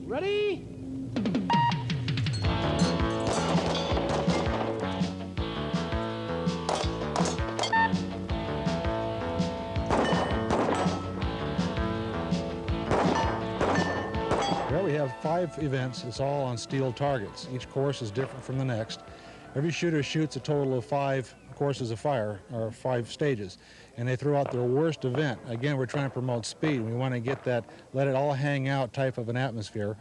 Ready? Here we have 5 events. It's all on steel targets. Each course is different from the next. Every shooter shoots a total of 5 courses of fire, or 5 stages, and they throw out their worst event. Again, we're trying to promote speed. We want to get that, let it all hang out type of an atmosphere.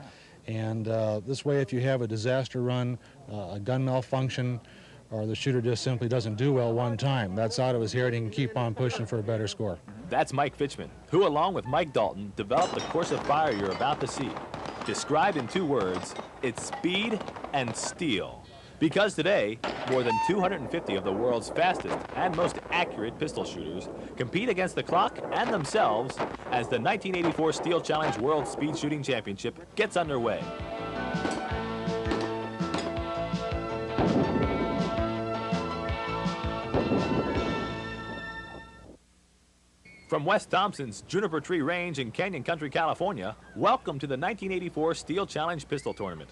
And this way, if you have a disaster run, a gun malfunction, or the shooter just simply doesn't do well one time, that's out of his hair and he can keep on pushing for a better score. That's Mike Fitchman, who along with Mike Dalton developed the course of fire you're about to see. Described in 2 words, it's speed and steel. Because today, more than 250 of the world's fastest and most accurate pistol shooters compete against the clock and themselves as the 1984 Steel Challenge World Speed Shooting Championship gets underway. From West Thompson's Juniper Tree Range in Canyon Country, California, welcome to the 1984 Steel Challenge Pistol Tournament.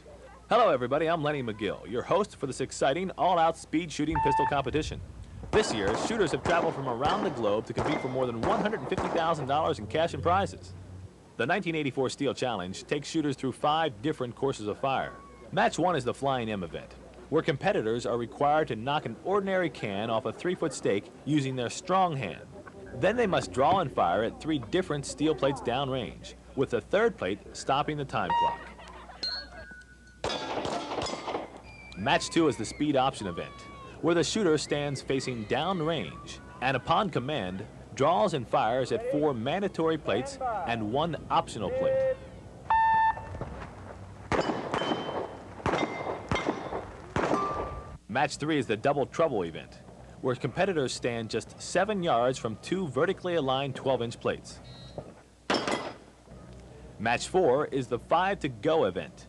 Hello everybody, I'm Lenny McGill, your host for this exciting all-out speed shooting pistol competition. This year, shooters have traveled from around the globe to compete for more than $150,000 in cash and prizes. The 1984 Steel Challenge takes shooters through 5 different courses of fire. Match 1 is the Flying M event, where competitors are required to knock an ordinary can off a 3-foot stake using their strong hand. Then they must draw and fire at 3 different steel plates downrange, with the 3rd plate stopping the time clock. Match 2 is the Speed Option event, where the shooter stands facing downrange and upon command draws and fires at 4 mandatory plates and 1 optional plate. Match 3 is the Double Trouble event, where competitors stand just 7 yards from 2 vertically aligned 12-inch plates. Match 4 is the 5 to Go event.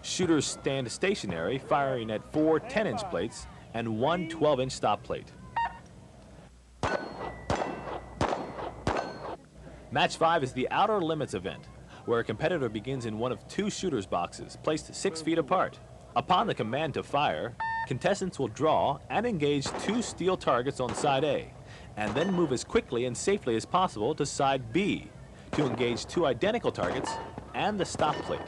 Shooters stand stationary, firing at 4 10-inch plates and 1 12-inch stop plate. Match 5 is the Outer Limits event, where a competitor begins in one of 2 shooters' boxes, placed 6 feet apart. Upon the command to fire, contestants will draw and engage 2 steel targets on side A, and then move as quickly and safely as possible to side B to engage 2 identical targets and the stop plate.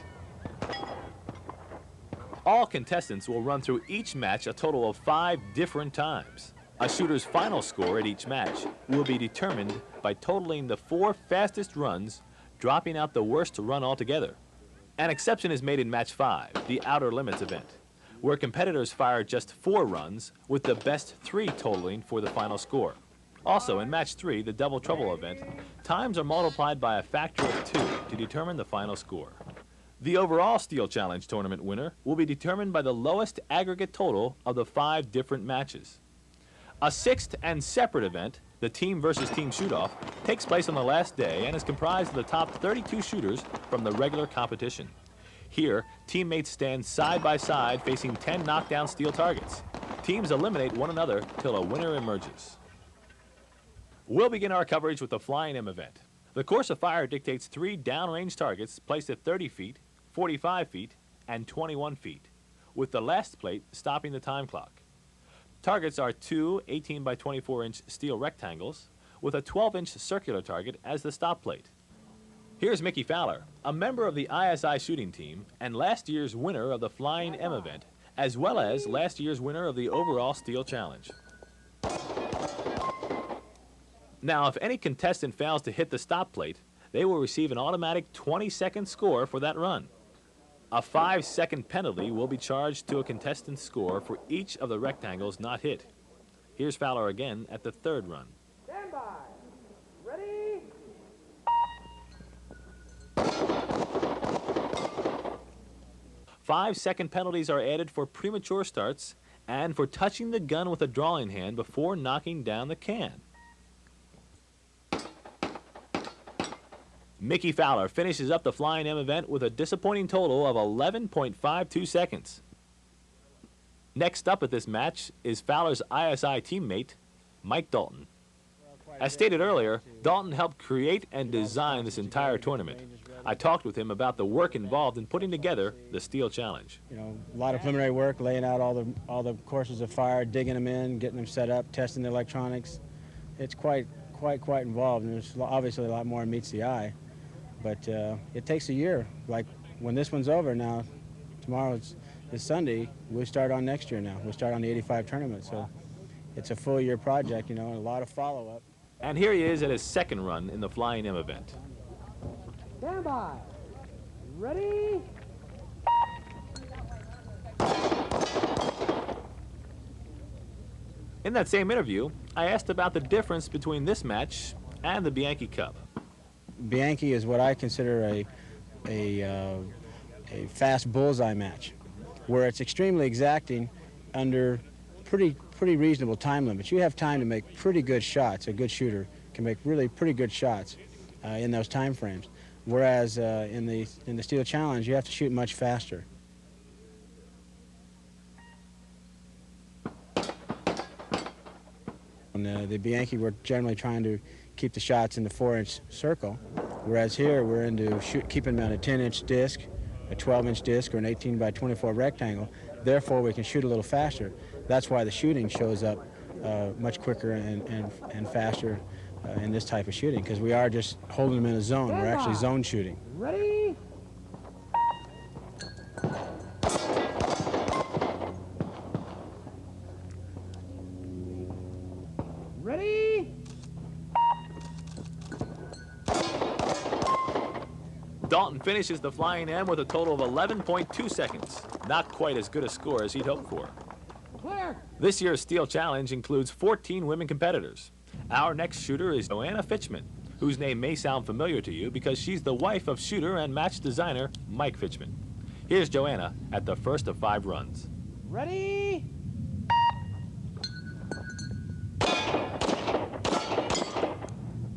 All contestants will run through each match a total of 5 different times. A shooter's final score at each match will be determined by totaling the 4 fastest runs, dropping out the worst run altogether. An exception is made in Match 5, the Outer Limits event, where competitors fire just 4 runs, with the best 3 totaling for the final score. Also, in Match 3, the Double Trouble event, times are multiplied by a factor of 2 to determine the final score. The overall Steel Challenge tournament winner will be determined by the lowest aggregate total of the 5 different matches. A 6th and separate event, the Team versus Team Shoot-Off, takes place on the last day and is comprised of the top 32 shooters from the regular competition. Here, teammates stand side by side facing 10 knockdown steel targets. Teams eliminate one another till a winner emerges. We'll begin our coverage with the Flying M event. The course of fire dictates 3 downrange targets placed at 30 feet, 45 feet, and 21 feet, with the last plate stopping the time clock. Targets are 2 18 by 24-inch steel rectangles with a 12-inch circular target as the stop plate. Here's Mickey Fowler, a member of the ISI shooting team and last year's winner of the Flying M event, as well as last year's winner of the overall Steel Challenge. Now, if any contestant fails to hit the stop plate, they will receive an automatic 20-second score for that run. A 5-second penalty will be charged to a contestant's score for each of the rectangles not hit. Here's Fowler again at the 3rd run. Stand by. Ready? 5-second penalties are added for premature starts and for touching the gun with a drawing hand before knocking down the can. Mickey Fowler finishes up the Flying M event with a disappointing total of 11.52 seconds. Next up at this match is Fowler's ISI teammate, Mike Dalton. As stated earlier, Dalton helped create and design this entire tournament. I talked with him about the work involved in putting together the Steel Challenge. You know, a lot of preliminary work, laying out all the courses of fire, digging them in, getting them set up, testing the electronics. It's quite involved, and there's obviously a lot more than meets the eye. But it takes a year. Like when this one's over now, tomorrow is Sunday, we'll start on next year now. We'll start on the 85 tournament, so it's a full year project, you know, and a lot of follow-up. And here he is at his second run in the Flying M event. Stand by. Ready? In that same interview, I asked about the difference between this match and the Bianchi Cup. Bianchi is what I consider a fast bullseye match, where it's extremely exacting under pretty reasonable time limits. You have time to make pretty good shots. A good shooter can make really pretty good shots in those time frames. Whereas in the Steel Challenge, you have to shoot much faster. On the Bianchi, we're generally trying to keep the shots in the 4-inch circle, whereas here we're into keeping them on a 10-inch disc, a 12-inch disc, or an 18 by 24 rectangle. Therefore, we can shoot a little faster. That's why the shooting shows up much quicker and faster in this type of shooting, because we are just holding them in a zone. We're actually zone shooting. Ready? Ready? Dalton finishes the Flying M with a total of 11.2 seconds. Not quite as good a score as he'd hoped for. Clear. This year's Steel Challenge includes 14 women competitors. Our next shooter is Joanna Fitchman, whose name may sound familiar to you because she's the wife of shooter and match designer Mike Fitchman. Here's Joanna at the first of 5 runs. Ready?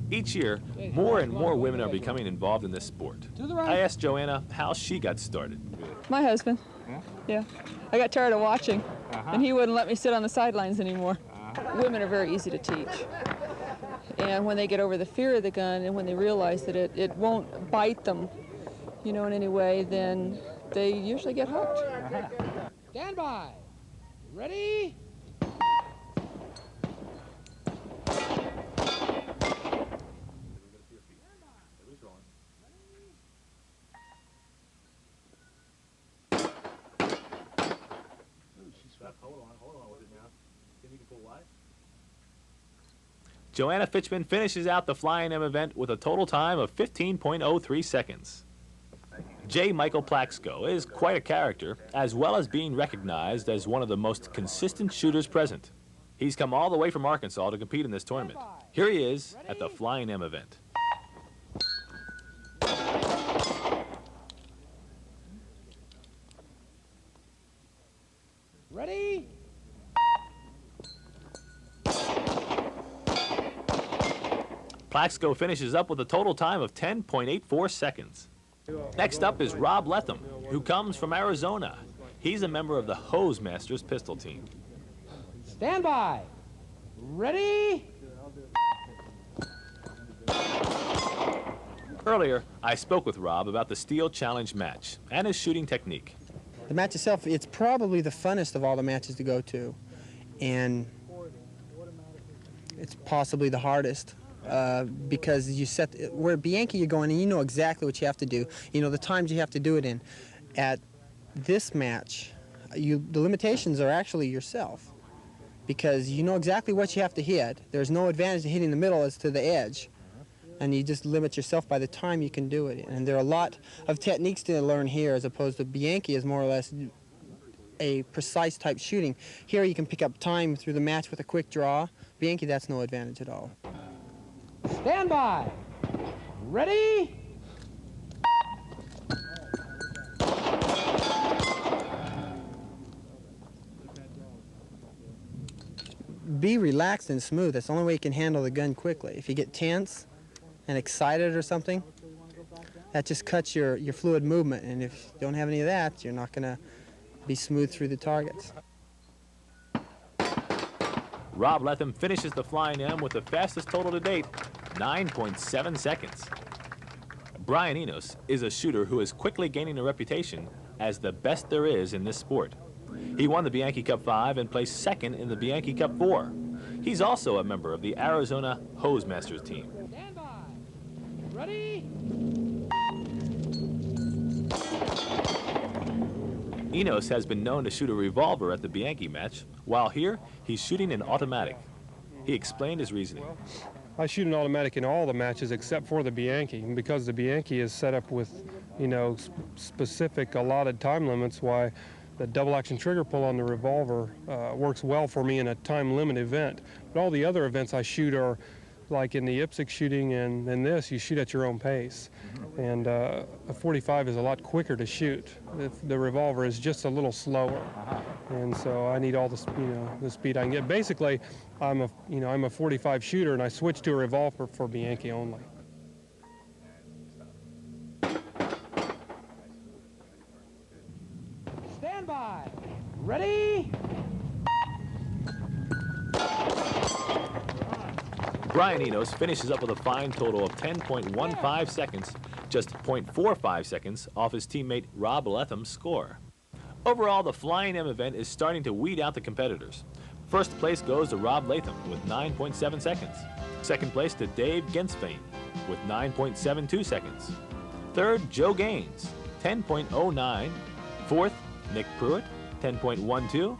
Each year, more and more women are becoming involved in this sport. To the right. I asked Joanna how she got started. My husband. Yeah. I got tired of watching, and he wouldn't let me sit on the sidelines anymore. Women are very easy to teach. And when they get over the fear of the gun and when they realize that it won't bite them, you know, in any way, then they usually get hooked. Stand by. Ready? Joanna Fitchman finishes out the Flying M event with a total time of 15.03 seconds. J. Michael Plaxco is quite a character, as well as being recognized as one of the most consistent shooters present. He's come all the way from Arkansas to compete in this tournament. Here he is at the Flying M event. Ready? Plaxco finishes up with a total time of 10.84 seconds. Next up is Rob Letham, who comes from Arizona. He's a member of the Hose Masters pistol team. Stand by. Ready? Earlier, I spoke with Rob about the Steel Challenge match and his shooting technique. The match itself, it's probably the funnest of all the matches to go to, and it's possibly the hardest because you set, where Bianchi you're going and you know exactly what you have to do. You know the times you have to do it in. At this match, the limitations are actually yourself, because you know exactly what you have to hit. There's no advantage to hitting the middle as to the edge, and you just limit yourself by the time you can do it. And there are a lot of techniques to learn here, as opposed to Bianchi is more or less a precise type shooting. Here you can pick up time through the match with a quick draw. Bianchi, that's no advantage at all. Stand by. Ready? Be relaxed and smooth. That's the only way you can handle the gun quickly. If you get tense and excited or something, that just cuts your fluid movement. And if you don't have any of that, you're not going to be smooth through the targets. Rob Letham finishes the Flying M with the fastest total to date, 9.7 seconds. Brian Enos is a shooter who is quickly gaining a reputation as the best there is in this sport. He won the Bianchi Cup 5 and placed second in the Bianchi Cup 4. He's also a member of the Arizona Hose Masters team. Stand by. Ready? Enos has been known to shoot a revolver at the Bianchi match, while here he's shooting an automatic. He explained his reasoning. I shoot an automatic in all the matches except for the Bianchi, and because the Bianchi is set up with, specific allotted time limits, why the double action trigger pull on the revolver works well for me in a time limit event. But all the other events I shoot are like in the IPSC shooting and in this, you shoot at your own pace. And a 45 is a lot quicker to shoot. The revolver is just a little slower. And so I need all the, the speed I can get. Basically, I'm a 45 shooter, and I switched to a revolver for Bianchi only. Stand by. Ready? Brian Enos finishes up with a fine total of 10.15 seconds, just 0.45 seconds off his teammate Rob Letham's score. Overall, the Flying M event is starting to weed out the competitors. First place goes to Rob Latham with 9.7 seconds. Second place to Dave Gensfain with 9.72 seconds. Third, Joe Gaines, 10.09. Fourth, Nick Pruitt, 10.12.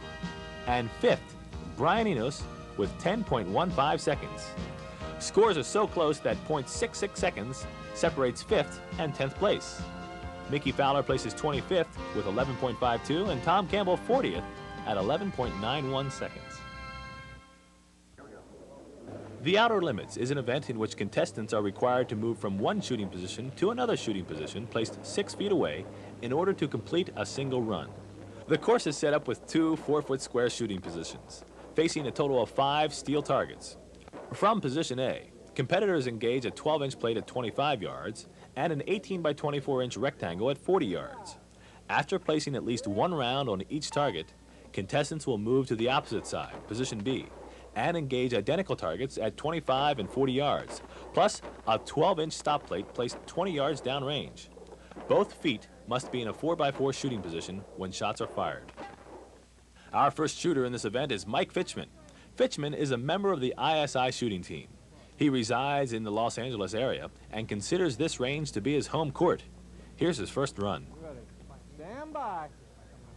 And fifth, Brian Enos with 10.15 seconds. Scores are so close that 0.66 seconds separates 5th and 10th place. Mickey Fowler places 25th with 11.52 and Tom Campbell 40th at 11.91 seconds. The Outer Limits is an event in which contestants are required to move from one shooting position to another shooting position placed 6 feet away in order to complete a single run. The course is set up with 2 4-foot square shooting positions, facing a total of 5 steel targets. From position A, competitors engage a 12-inch plate at 25 yards and an 18 by 24-inch rectangle at 40 yards. After placing at least one round on each target, contestants will move to the opposite side, position B, and engage identical targets at 25 and 40 yards, plus a 12-inch stop plate placed 20 yards downrange. Both feet must be in a 4x4 shooting position when shots are fired. Our first shooter in this event is Mike Fitchman. Fitchman is a member of the ISI shooting team. He resides in the Los Angeles area and considers this range to be his home court. Here's his first run. Stand by.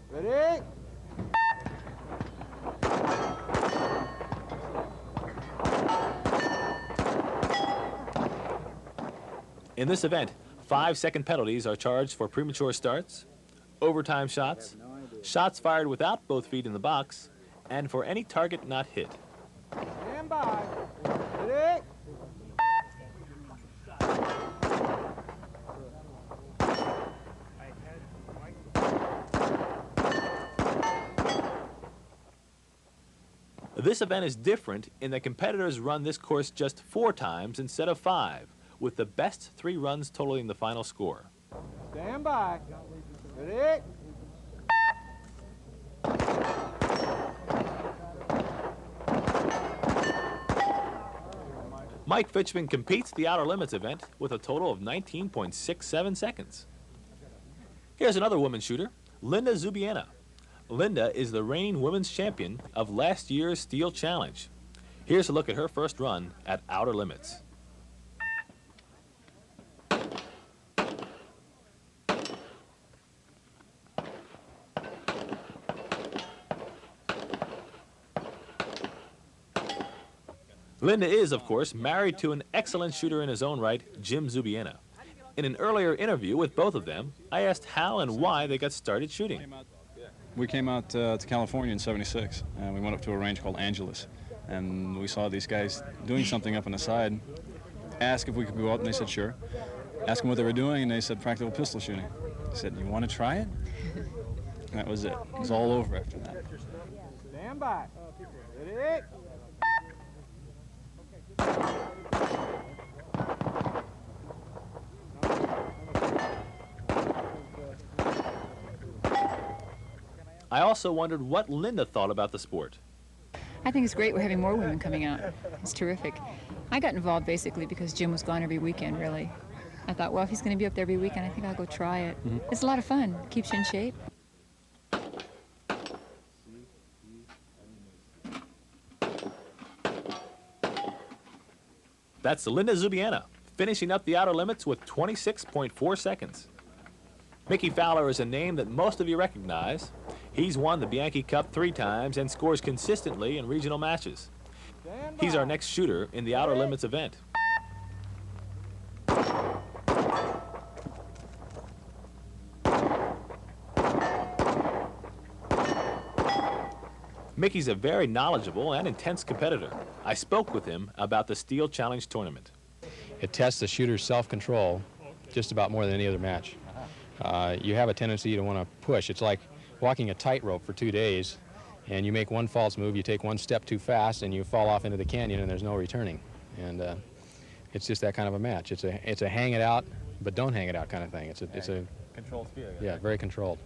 Ready? In this event, 5-second penalties are charged for premature starts, overtime shots, shots fired without both feet in the box, and for any target not hit. Stand by. Ready? This event is different in that competitors run this course just 4 times instead of 5, with the best 3 runs totaling the final score. Stand by. Ready? Mike Fitchman competes the Outer Limits event with a total of 19.67 seconds. Here's another woman shooter, Linda Zubiena. Linda is the reigning women's champion of last year's Steel Challenge. Here's a look at her first run at Outer Limits. Linda is, of course, married to an excellent shooter in his own right, Jim Zubiena. In an earlier interview with both of them, I asked how and why they got started shooting. We came out to California in '76, and we went up to a range called Angeles, and we saw these guys doing something up on the side. Asked if we could go up, and they said sure. Asked them what they were doing, and they said practical pistol shooting. I said, "You want to try it?" And that was it. It was all over after that. Stand by. Ready? I also wondered what Linda thought about the sport. I think it's great we're having more women coming out. It's terrific. I got involved basically because Jim was gone every weekend, really. I thought, well, if he's going to be up there every weekend, I think I'll go try it. It's a lot of fun. Keeps you in shape. That's Linda Zubiana, finishing up the outer limits with 26.4 seconds. Mickey Fowler is a name that most of you recognize. He's won the Bianchi Cup 3 times and scores consistently in regional matches. He's our next shooter in the outer limits event. Mickey's a very knowledgeable and intense competitor. I spoke with him about the Steel Challenge tournament. It tests the shooter's self-control just about more than any other match. You have a tendency to want to push. It's like walking a tightrope for 2 days, and you make one false move, you take one step too fast, and you fall off into the canyon, and there's no returning. And it's just that kind of a match. It's a hang it out, but don't hang it out kind of thing. It's a controlled spirit. Yeah, very controlled.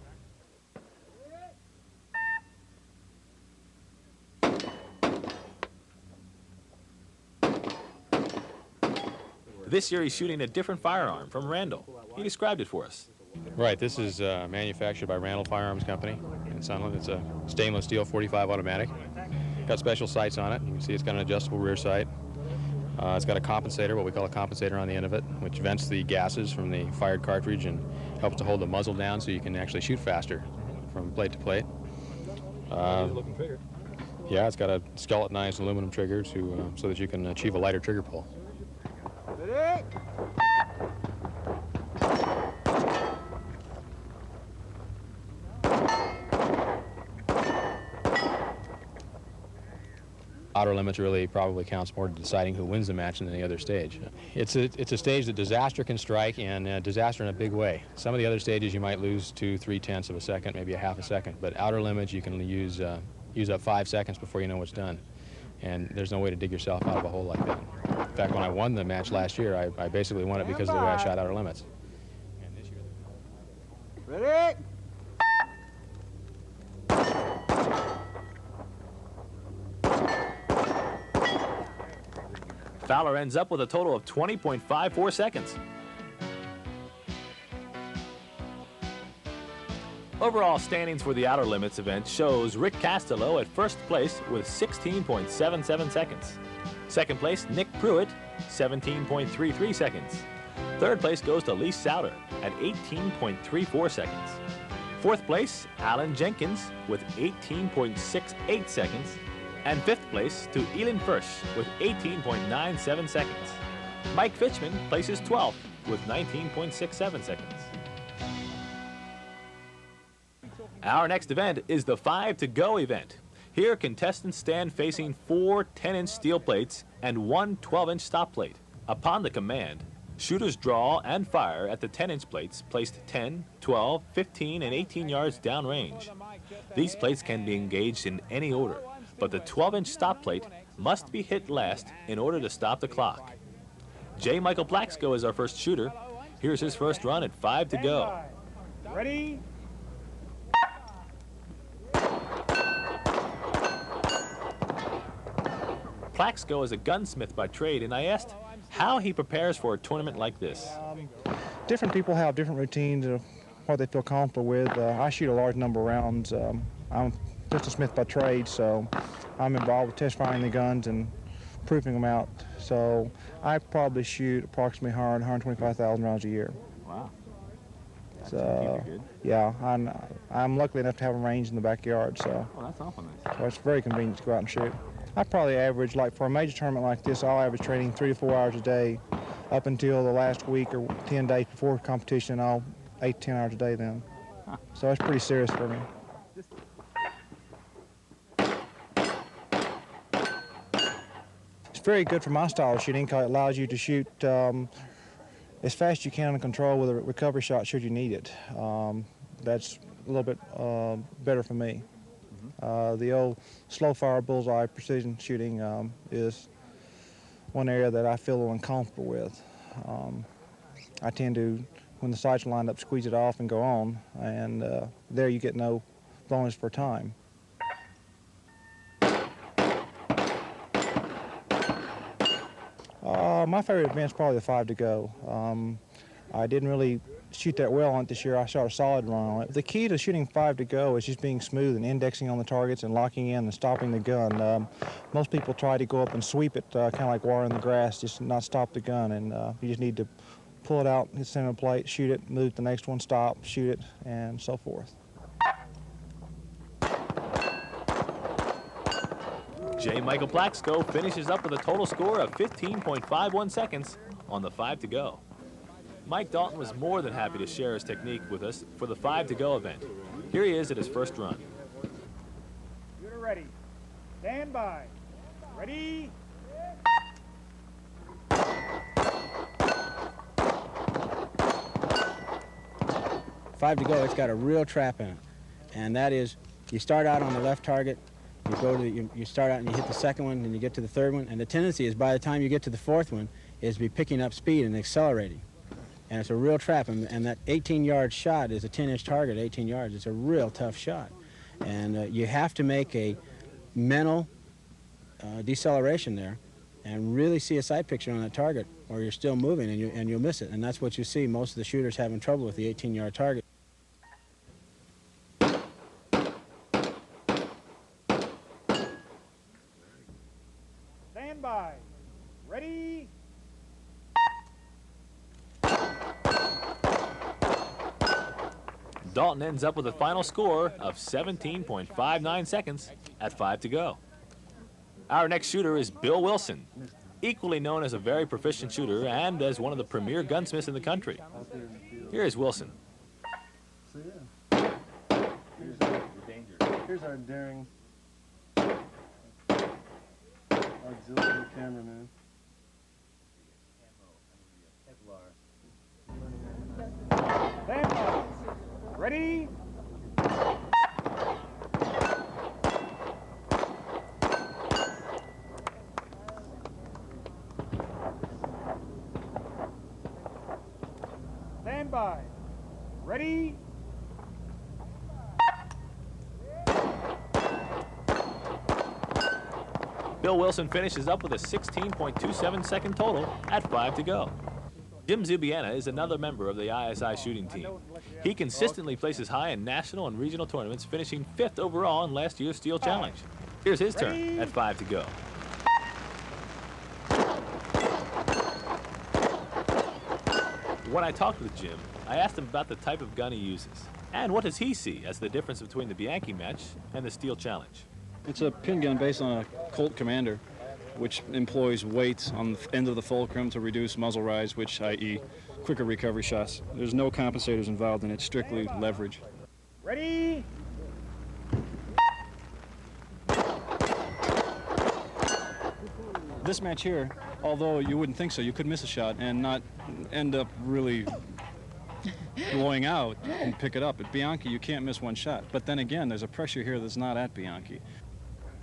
This year he's shooting a different firearm from Randall. He described it for us. Right, this is manufactured by Randall Firearms Company in Sunland. It's a stainless steel .45 automatic. Got special sights on it. You can see it's got an adjustable rear sight. It's got a compensator, what we call a compensator on the end of it, which vents the gases from the fired cartridge and helps to hold the muzzle down so you can actually shoot faster from plate to plate. Looking trigger. Yeah, it's got a skeletonized aluminum trigger so that you can achieve a lighter trigger pull. Ready? Outer limits really probably counts more to deciding who wins the match than any other stage. It's a stage that disaster can strike, and disaster in a big way. Some of the other stages you might lose 2-3 of a second, maybe a half a second, but outer limits you can use up 5 seconds before you know what's done. And there's no way to dig yourself out of a hole like that. In fact, when I won the match last year, I basically won it because of the way I shot outer limits. And this year... Ready? Fowler ends up with a total of 20.54 seconds. Overall standings for the outer limits event shows Rick Castello at first place with 16.77 seconds. Second place, Nick Pruitt, 17.33 seconds. Third place goes to Lee Souter at 18.34 seconds. Fourth place, Alan Jenkins with 18.68 seconds. And fifth place to Elin Fursch with 18.97 seconds. Mike Fitchman places 12th with 19.67 seconds. Our next event is the 5 to Go event. Here, contestants stand facing 4 10-inch steel plates and 1 12-inch stop plate. Upon the command, shooters draw and fire at the 10-inch plates placed 10, 12, 15, and 18 yards downrange. These plates can be engaged in any order, but the 12-inch stop plate must be hit last in order to stop the clock. J. Michael Plaxco is our first shooter. Here's his first run at 5 to go. Ready? Plaxco is a gunsmith by trade, and I asked how he prepares for a tournament like this. Different people have different routines of what they feel comfortable with. I shoot a large number of rounds. I'm pistol smith by trade, so I'm involved with test firing the guns and proofing them out. So I probably shoot approximately 125,000 rounds a year. Wow. So yeah, I'm lucky enough to have a range in the backyard. So that's awful nice. So it's very convenient to go out and shoot. I probably average, like for a major tournament like this, I'll average training 3 to 4 hours a day up until the last week or 10 days before competition. I'll 8 to 10 hours a day then. So it's pretty serious for me. It's very good for my style of shooting because it allows you to shoot as fast as you can under control with a recovery shot should you need it. That's a little bit better for me. The old slow fire bullseye precision shooting is one area that I feel a little uncomfortable with. I tend to, when the sights are lined up, squeeze it off and go on, and there you get no bonus for time. My favorite event's probably the 5 to Go. I didn't really shoot that well on it this year. I shot a solid run on it. The key to shooting 5 to go is just being smooth and indexing on the targets and locking in and stopping the gun. Most people try to go up and sweep it, kind of like watering the grass, just not stop the gun. And you just need to pull it out, hit center plate, shoot it, move to the next one, stop, shoot it, and so forth. J. Michael Plaxco finishes up with a total score of 15.51 seconds on the 5 to go. Mike Dalton was more than happy to share his technique with us for the 5 to go event. Here he is at his first run. Shooter ready. Stand by. Ready. 5 to go, it's got a real trap in it. And that is, you start out on the left target, you go to you start out and you hit the second one, and you get to the third one, and the tendency is by the time you get to the fourth one is to be picking up speed and accelerating. And it's a real trap, and that 18-yard shot is a 10-inch target, 18 yards. It's a real tough shot. And you have to make a mental deceleration there and really see a sight picture on that target, or you're still moving and you'll miss it. And that's what you see most of the shooters having trouble with the 18-yard target. Stand by. Ready. Dalton ends up with a final score of 17.59 seconds at 5 to go. Our next shooter is Bill Wilson, equally known as a very proficient shooter and as one of the premier gunsmiths in the country. Here is Wilson. Here's our daring auxiliary cameraman. Stand by. Ready. Stand by. Ready. Bill Wilson finishes up with a 16.27 second total at 5 to go. Jim Zubiana is another member of the ISI shooting team. He consistently places high in national and regional tournaments, finishing 5th overall in last year's Steel Challenge. Here's his turn at 5 to go. When I talked with Jim, I asked him about the type of gun he uses and what does he see as the difference between the Bianchi match and the Steel Challenge. It's a pin gun based on a Colt Commander, which employs weight on the end of the fulcrum to reduce muzzle rise, which i.e. quicker recovery shots. There's no compensators involved in it, strictly leverage. Ready. This match here, although you wouldn't think so, you could miss a shot and not end up really blowing out and pick it up. At Bianchi, you can't miss one shot. But then again, there's a pressure here that's not at Bianchi.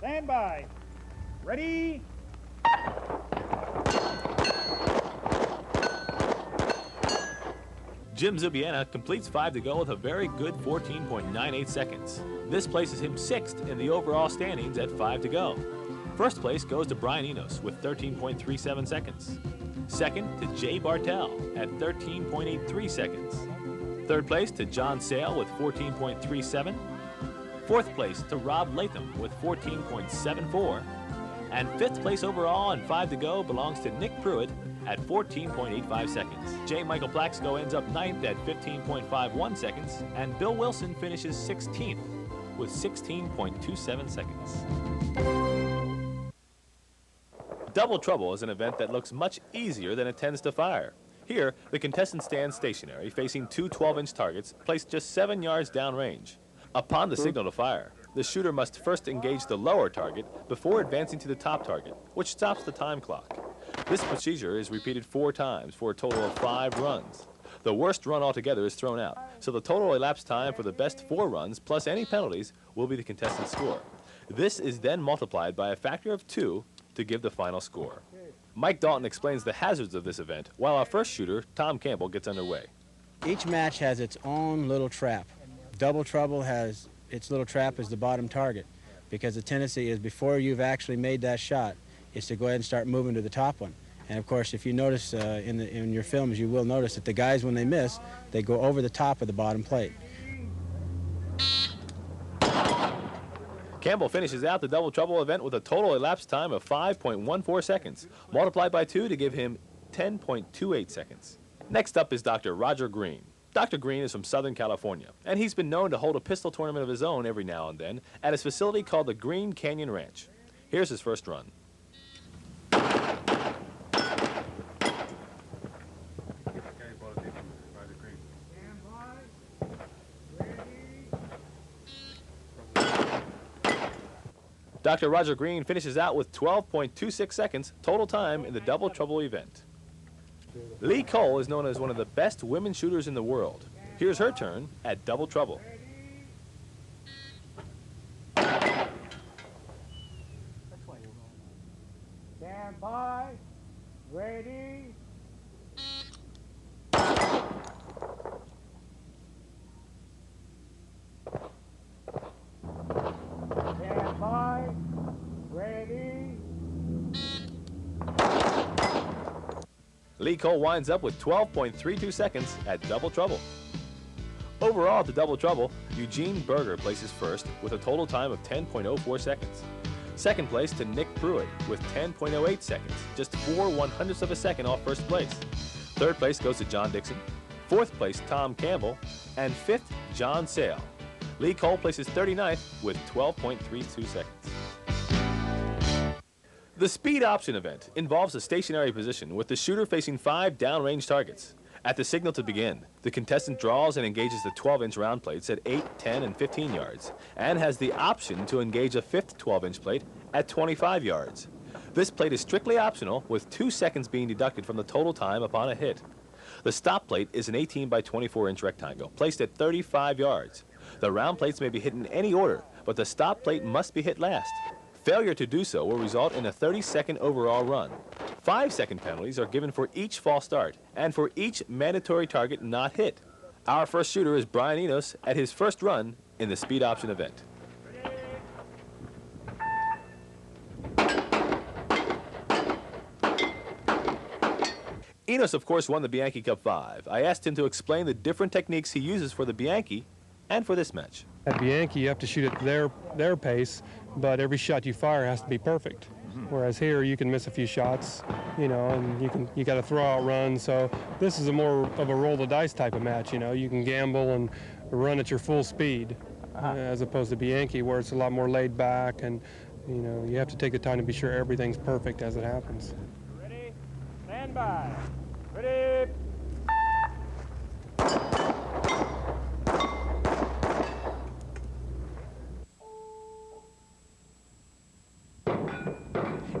Stand by. Ready. Jim Zubiana completes 5 to go with a very good 14.98 seconds. This places him 6th in the overall standings at 5 to go. First place goes to Brian Enos with 13.37 seconds. Second to Jay Bartell at 13.83 seconds. Third place to John Sale with 14.37. Fourth place to Rob Latham with 14.74. And 5th place overall and 5 to go belongs to Nick Pruitt at 14.85 seconds. J. Michael Plaxco ends up 9th at 15.51 seconds, and Bill Wilson finishes 16th with 16.27 seconds. Double Trouble is an event that looks much easier than it tends to fire. Here, the contestant stands stationary, facing two 12-inch targets placed just 7 yards downrange. Upon the signal to fire, the shooter must first engage the lower target before advancing to the top target, which stops the time clock. This procedure is repeated 4 times for a total of 5 runs. The worst run altogether is thrown out, so the total elapsed time for the best 4 runs plus any penalties will be the contestant's score. This is then multiplied by a factor of 2 to give the final score. Mike Dalton explains the hazards of this event, while our first shooter, Tom Campbell, gets underway. Each match has its own little trap. Double Trouble has its little trap as the bottom target, because the tendency is before you've actually made that shot is to go ahead and start moving to the top one. And of course, if you notice in your films, you will notice that the guys, when they miss, they go over the top of the bottom plate. Campbell finishes out the double trouble event with a total elapsed time of 5.14 seconds, multiplied by 2 to give him 10.28 seconds. Next up is Dr. Roger Green. Dr. Green is from Southern California, and he's been known to hold a pistol tournament of his own every now and then at his facility called the Green Canyon Ranch. Here's his first run. Dr. Roger Green finishes out with 12.26 seconds total time in the double trouble event. Lee Cole is known as one of the best women shooters in the world. Here's her turn at double trouble. Stand by. Ready. Stand by. Ready. Lee Cole winds up with 12.32 seconds at double trouble. Overall at the double trouble, Eugene Berger places first with a total time of 10.04 seconds. Second place to Nick Pruitt with 10.08 seconds, just 4/100ths of a second off first place. Third place goes to John Dixon. Fourth place, Tom Campbell. And fifth, John Sale. Lee Cole places 39th with 12.32 seconds. The speed option event involves a stationary position with the shooter facing 5 downrange targets. At the signal to begin, the contestant draws and engages the 12-inch round plates at 8, 10, and 15 yards, and has the option to engage a fifth 12-inch plate at 25 yards. This plate is strictly optional, with 2 seconds being deducted from the total time upon a hit. The stop plate is an 18 by 24-inch rectangle placed at 35 yards. The round plates may be hit in any order, but the stop plate must be hit last. Failure to do so will result in a 30-second overall run. 5-second penalties are given for each false start and for each mandatory target not hit. Our first shooter is Brian Enos at his first run in the speed option event. Enos, of course, won the Bianchi Cup 5. I asked him to explain the different techniques he uses for the Bianchi and for this match. At Bianchi, you have to shoot at their pace, but every shot you fire has to be perfect. Whereas here, you can miss a few shots, you know, and you got to throw out runs. So this is a more of a roll the dice type of match. You know, you can gamble and run at your full speed, as opposed to Bianchi, where it's a lot more laid back, and you know, you have to take the time to be sure everything's perfect as it happens. Ready. Stand by. Ready.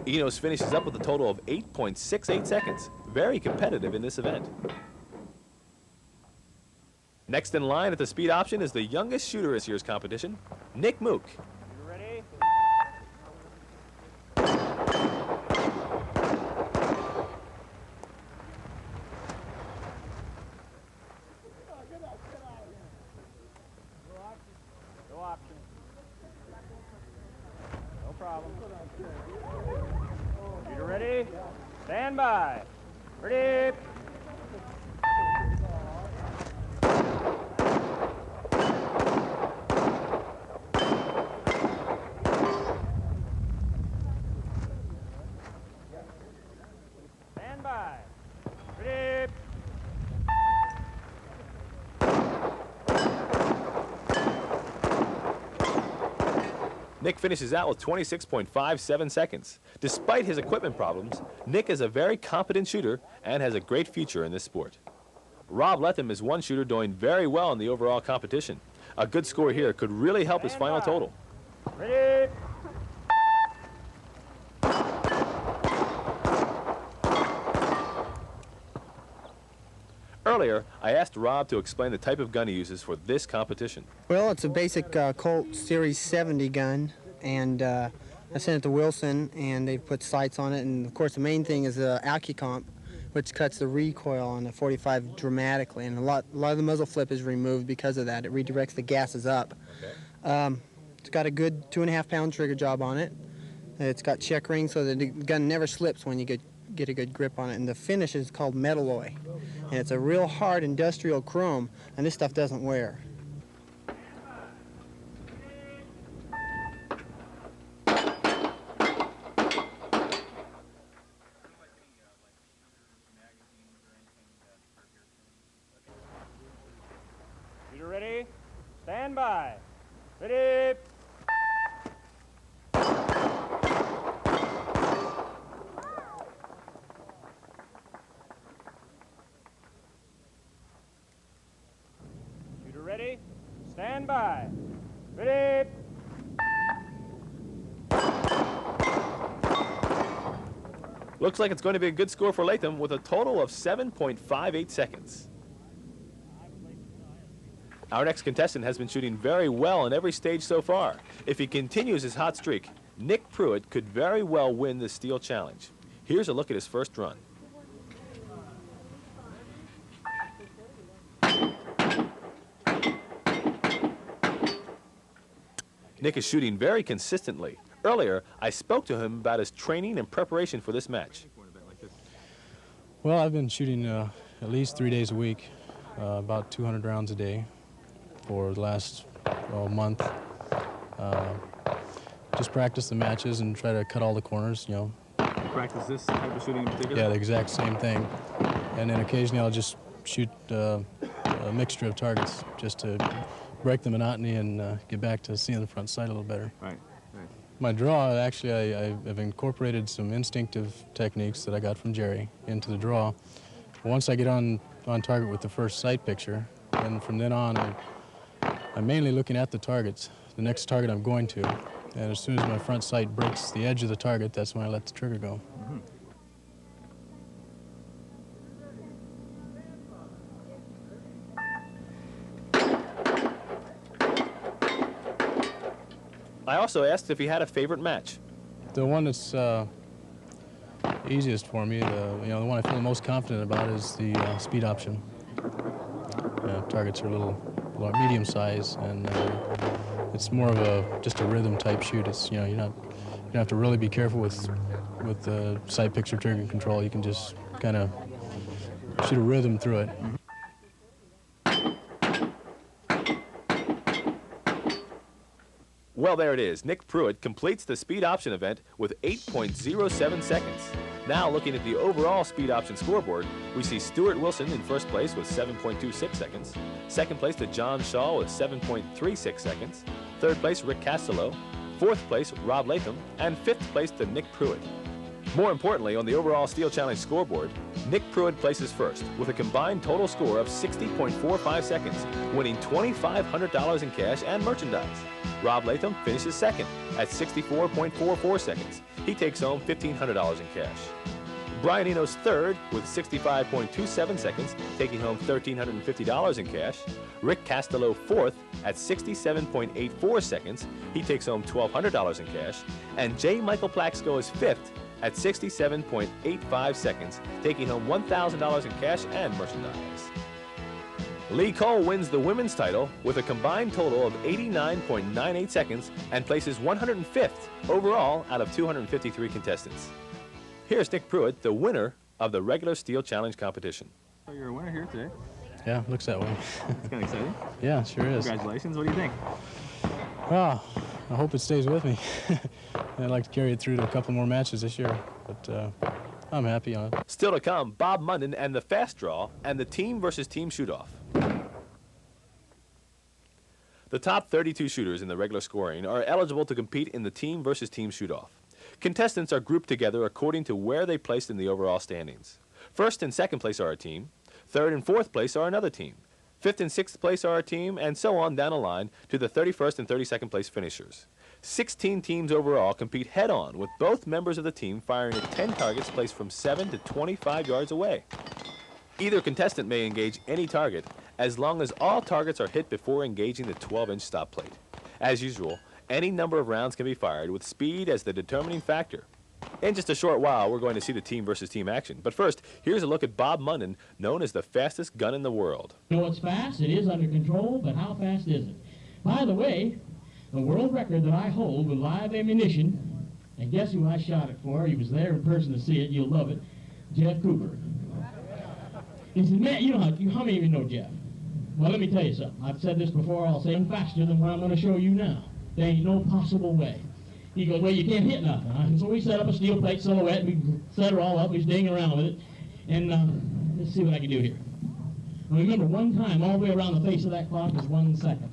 Enos finishes up with a total of 8.68 seconds. Very competitive in this event. Next in line at the speed option is the youngest shooter this year's competition, Nick Mook. You ready? No option. No problem. You ready? Stand by. Ready. Stand by. Ready. Nick finishes out with 26.57 seconds. Despite his equipment problems, Nick is a very competent shooter and has a great future in this sport. Rob Letham is one shooter doing very well in the overall competition. A good score here could really help his final total. Ready. Earlier, I asked Rob to explain the type of gun he uses for this competition. Well, it's a basic Colt Series 70 gun, and I sent it to Wilson, and they put sights on it, and of course the main thing is the AccuComp, which cuts the recoil on the 45 dramatically, and a lot of the muzzle flip is removed because of that. It redirects the gases up. Okay. It's got a good 2.5-pound trigger job on it. It's got check rings so that the gun never slips when you get get a good grip on it. And the finish is called metalloy, and it's a real hard industrial chrome, and this stuff doesn't wear. Shooter ready? Stand by. Ready? Shooter ready? Stand by. Ready? Looks like it's going to be a good score for Latham with a total of 7.58 seconds. Our next contestant has been shooting very well in every stage so far. If he continues his hot streak, Nick Pruitt could very well win the Steel Challenge. Here's a look at his first run. Nick is shooting very consistently. Earlier, I spoke to him about his training and preparation for this match. Well, I've been shooting at least 3 days a week, about 200 rounds a day for the last month. Just practice the matches and try to cut all the corners, you know. Practice this type of shooting in particular? Yeah, the exact same thing. And then occasionally I'll just shoot a mixture of targets just to break the monotony and get back to seeing the front sight a little better. Right, right. My draw, actually, I've incorporated some instinctive techniques that I got from Jerry into the draw. Once I get on target with the first sight picture, and from then on, I'm mainly looking at the targets, the next target I'm going to. And as soon as my front sight breaks the edge of the target, that's when I let the trigger go. Mm-hmm. I also asked if he had a favorite match. The one that's easiest for me, the one I feel the most confident about is the speed option. Targets are a little medium size, and it's more of just a rhythm type shoot. It's you don't have to really be careful with the sight picture trigger control. You can just kind of shoot a rhythm through it. Well, there it is. Nick Pruitt completes the speed option event with 8.07 seconds. Now, looking at the overall speed option scoreboard, we see Stuart Wilson in first place with 7.26 seconds. Second place to John Shaw with 7.36 seconds. Third place, Rick Castello. Fourth place, Rob Latham. And fifth place to Nick Pruitt. More importantly, on the overall Steel Challenge scoreboard, Nick Pruitt places first with a combined total score of 60.45 seconds, winning $2,500 in cash and merchandise. Rob Latham finishes second at 64.44 seconds. He takes home $1,500 in cash. Brian Eno's third with 65.27 seconds, taking home $1,350 in cash. Rick Castello fourth at 67.84 seconds. He takes home $1,200 in cash. And J. Michael Plaxco is fifth at 67.85 seconds, taking home $1,000 in cash and merchandise. Lee Cole wins the women's title with a combined total of 89.98 seconds and places 105th overall out of 253 contestants. Here's Nick Pruitt, the winner of the regular Steel Challenge competition. So you're a winner here today. Yeah, looks that way. It's kind of exciting. Yeah, sure is. Congratulations. What do you think? Well, I hope it stays with me. I'd like to carry it through to a couple more matches this year, but I'm happy on it. Still to come, Bob Munden and the fast draw and the team versus team shoot-off. The top 32 shooters in the regular scoring are eligible to compete in the team versus team shoot-off. Contestants are grouped together according to where they placed in the overall standings. First and second place are a team. Third and fourth place are another team. Fifth and sixth place are a team, and so on down the line to the 31st and 32nd place finishers. 16 teams overall compete head-on, with both members of the team firing at 10 targets placed from 7 to 25 yards away. Either contestant may engage any target, as long as all targets are hit before engaging the 12-inch stop plate. As usual, any number of rounds can be fired, with speed as the determining factor. In just a short while, we're going to see the team versus team action. But first, here's a look at Bob Munden, known as the fastest gun in the world. So it's fast, it is under control, but how fast is it? By the way, the world record that I hold with live ammunition, and guess who I shot it for? He was there in person to see it, you'll love it. Jeff Cooper. He said, man, how many of you know Jeff? Well, let me tell you something. I've said this before, I'll say it faster than what I'm going to show you now. There ain't no possible way. He goes, well, you can't hit nothing. And so we set up a steel plate silhouette, we set her all up, we ding around with it, and let's see what I can do here. And remember, one time all the way around the face of that clock is 1 second.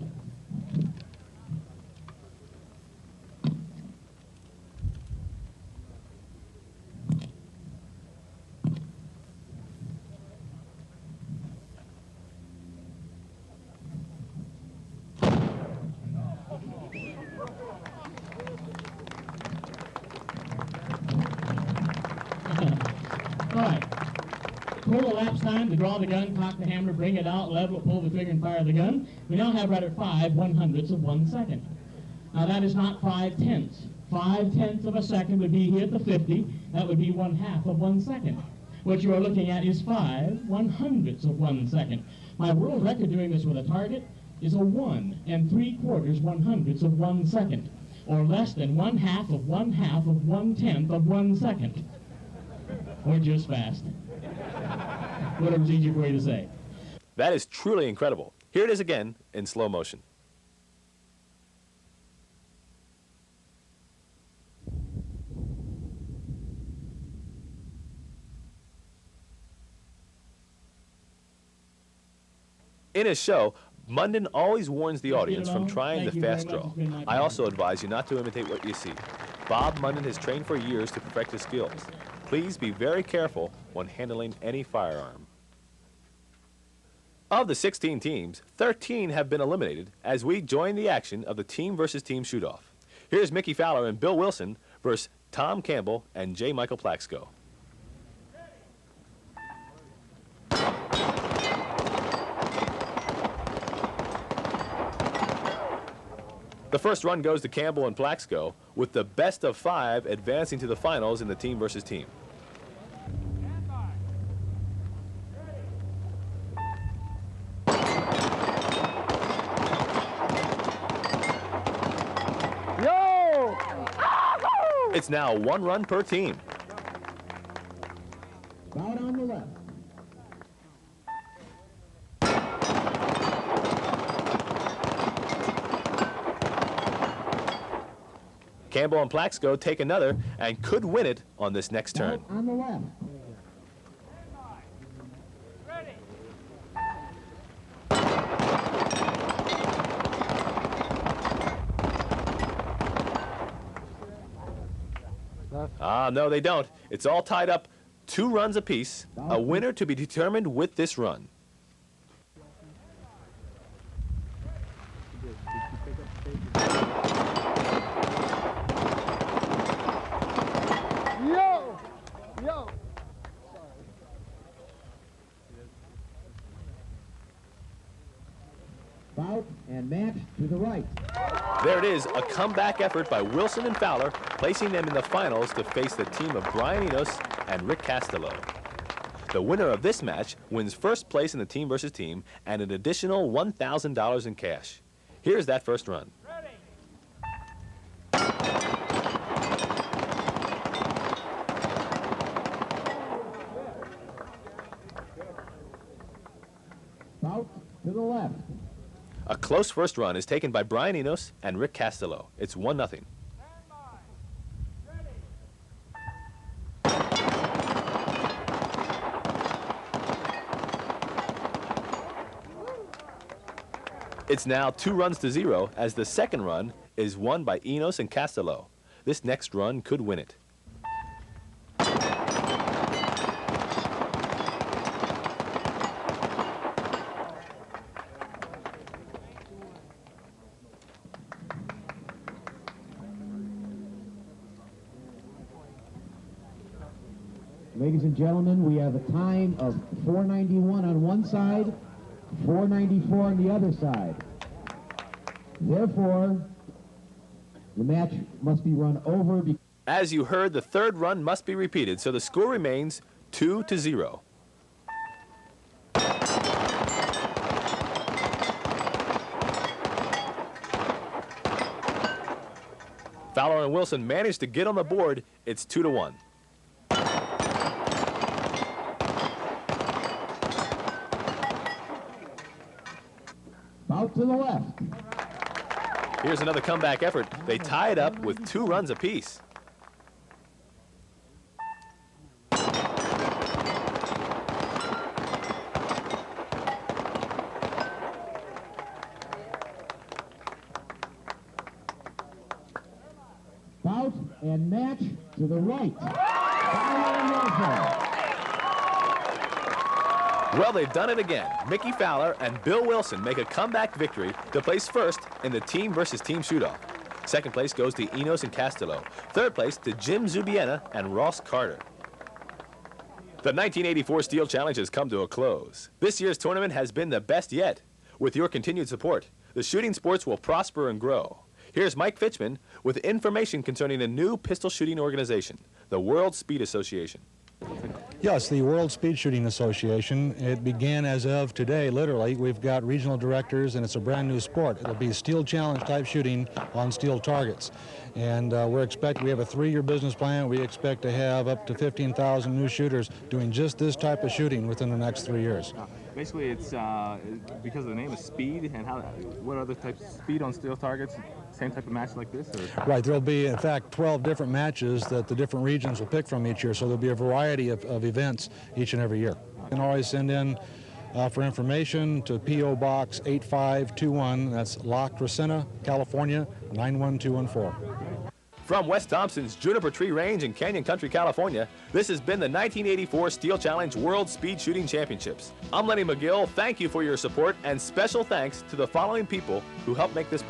All right. Total elapsed time to draw the gun, cock the hammer, bring it out, level it, pull the trigger, and fire the gun. We now have right at 5 1/100ths of 1 second. Now that is not 5/10. 5/10 of a second would be here at the 50. That would be 1/2 of 1 second. What you are looking at is 5 1/100ths of 1 second. My world record doing this with a target is a 1 3/4 1/100ths of 1 second, or less than 1/2 of 1/2 of 1/10 of 1 second. Or just fast. Whatever's easier for you to say. That is truly incredible. Here it is again in slow motion. In his show, Munden always warns the audience from trying the fast draw. I also advise you not to imitate what you see. Bob Munden has trained for years to perfect his skills. Please be very careful when handling any firearm. Of the 16 teams, 13 have been eliminated as we join the action of the team versus team shoot-off. Here's Mickey Fowler and Bill Wilson versus Tom Campbell and J. Michael Plaxco. The first run goes to Campbell and Plaxco, with the best of 5 advancing to the finals in the team versus team. Yo! It's now 1 run per team. Out on the left. Campbell and Plaxco take another and could win it on this next turn. On the left. No, they don't. It's all tied up 2 runs apiece. A winner to be determined with this run. Yo! Yo! Bout and match to the right. There it is, a comeback effort by Wilson and Fowler, placing them in the finals to face the team of Brian Enos and Rick Castello. The winner of this match wins first place in the team versus team and an additional $1,000 in cash. Here's that first run. Bout to the left. A close first run is taken by Brian Enos and Rick Castello. It's 1-0. It's now 2 runs to 0 as the second run is won by Enos and Castello. This next run could win it. Ladies and gentlemen, we have a time of 4:91 on one side, 4:94 on the other side. Therefore, the match must be run over. As you heard, the third run must be repeated, so the score remains 2-0. Fowler and Wilson managed to get on the board. It's 2-1. to the left. Here's another comeback effort. They tie it up with 2 runs apiece. Bout and match to the right. Well, they've done it again. Mickey Fowler and Bill Wilson make a comeback victory to place first in the team versus team shootoff. Second place goes to Enos and Castello. Third place to Jim Zubiena and Ross Carter. The 1984 Steel Challenge has come to a close. This year's tournament has been the best yet. With your continued support, the shooting sports will prosper and grow. Here's Mike Fitchman with information concerning a new pistol shooting organization, the World Speed Association. Yes, the World Speed Shooting Association. It began as of today, literally. We've got regional directors, and it's a brand new sport. It'll be Steel Challenge type shooting on steel targets. And we have a 3-year business plan. We expect to have up to 15,000 new shooters doing just this type of shooting within the next 3 years. Basically, it's because the name is speed, and what other types of speed on steel targets? Same type of match like this? Or? Right, there'll be, in fact, 12 different matches that the different regions will pick from each year, so there'll be a variety of events each and every year. You can always send in for information to P.O. Box 8521, that's La Crescenta, California, 91214. From West Thompson's Juniper Tree Range in Canyon Country, California, this has been the 1984 Steel Challenge World Speed Shooting Championships. I'm Lenny McGill. Thank you for your support, and special thanks to the following people who helped make this presentation.